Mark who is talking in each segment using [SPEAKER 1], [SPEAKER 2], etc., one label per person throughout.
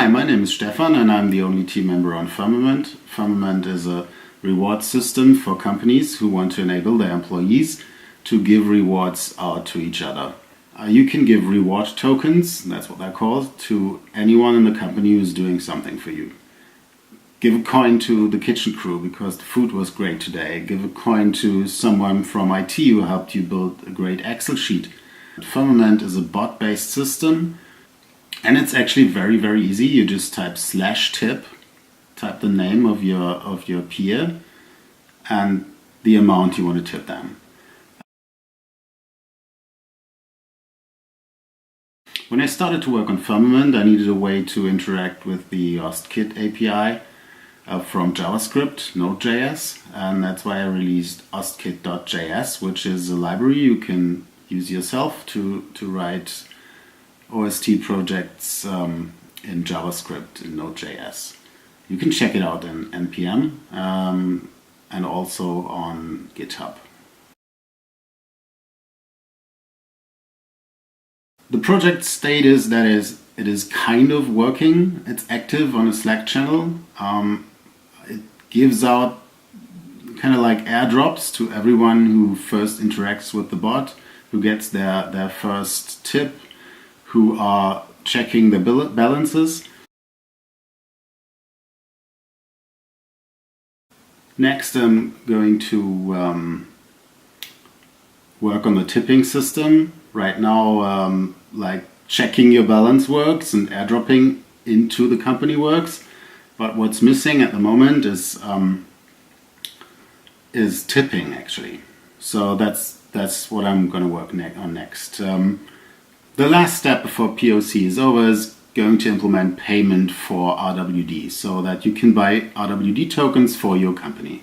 [SPEAKER 1] Hi, my name is Stefan and I'm the only team member on Firmament. Firmament is a reward system for companies who want to enable their employees to give rewards out to each other. You can give reward tokens, that's what they're called, to anyone in the company who's doing something for you. Give a coin to the kitchen crew because the food was great today. Give a coin to someone from IT who helped you build a great Excel sheet. Firmament is a bot-based system. And it's actually very, very easy. You just type /tip, type the name of your peer and the amount you want to tip them. When I started to work on Firmament, I needed a way to interact with the OST API from JavaScript, Node.js, and that's why I released ostkit.js, which is a library you can use yourself to write OST projects in JavaScript in Node.js. You can check it out in NPM and also on GitHub. The project state is that it is kind of working. It's active on a Slack channel. It gives out kind of like airdrops to everyone who first interacts with the bot, who gets their first tip, who are checking the balances. Next, I'm going to work on the tipping system. Right now, like checking your balance works and airdropping into the company works. But what's missing at the moment is tipping, actually. So that's what I'm going to work on next. The last step before POC is over is going to implement payment for RWD so that you can buy RWD tokens for your company.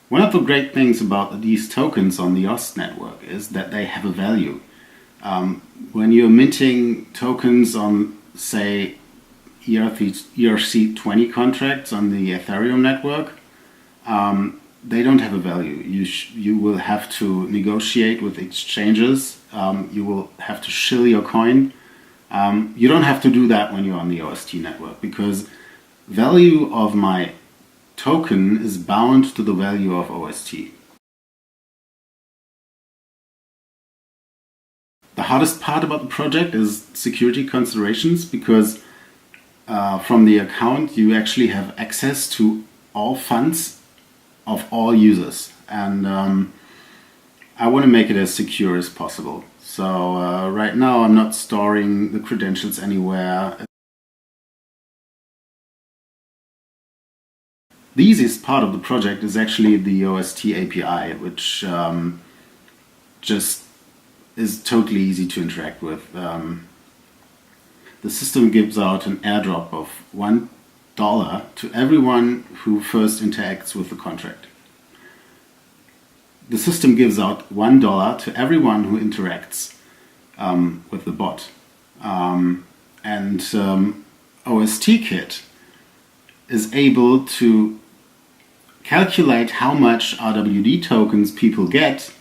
[SPEAKER 1] One of the great things about these tokens on the OST network is that they have a value. When you're minting tokens on, say, ERC20 contracts on the Ethereum network, they don't have a value. You will have to negotiate with exchanges. You will have to shill your coin. You don't have to do that when you're on the OST network because value of my token is bound to the value of OST. The hardest part about the project is security considerations because from the account you actually have access to all funds of all users, and I want to make it as secure as possible. So right now I'm not storing the credentials anywhere. The easiest part of the project is actually the OST API, which just is totally easy to interact with. The system gives out an airdrop of $1 to everyone who first interacts with the contract. The system gives out $1 to everyone who interacts with the bot. OST Kit is able to calculate how much RWD tokens people get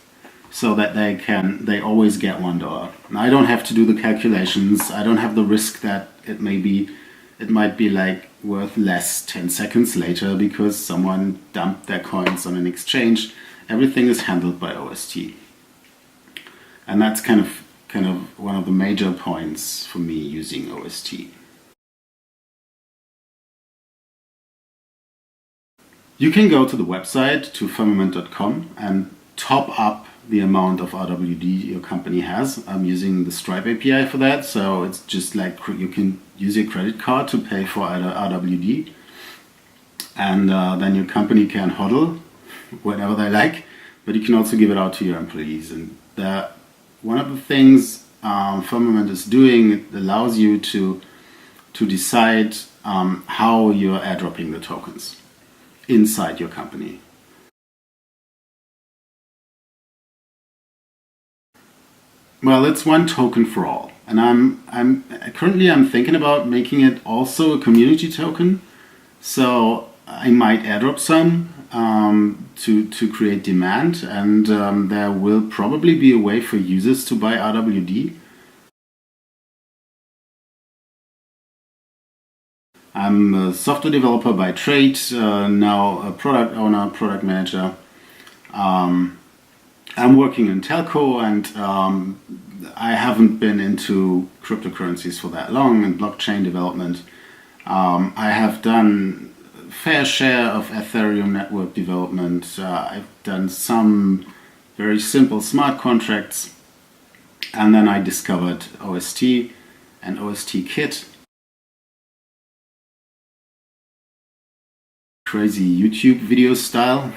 [SPEAKER 1] so that they always get $1. And I don't have to do the calculations. I don't have the risk that it might be like worth less 10 seconds later because someone dumped their coins on an exchange. Everything is handled by OST. And that's kind of one of the major points for me using OST. You can go to the website, to firmament.com, and top up the amount of RWD your company has. I'm using the Stripe API for that, so it's just like you can use your credit card to pay for RWD, and then your company can hodl whenever they like, but you can also give it out to your employees. And one of the things Firmament is doing, it allows you to decide how you're airdropping the tokens inside your company. Well, it's one token for all, and I'm currently thinking about making it also a community token. So I might airdrop some to create demand, and there will probably be a way for users to buy RWD. I'm a software developer by trade, now a product owner, product manager. I'm working in telco, and I haven't been into cryptocurrencies for that long and blockchain development. I have done a fair share of Ethereum network development. I've done some very simple smart contracts, and then I discovered OST and OST Kit. Crazy YouTube video style.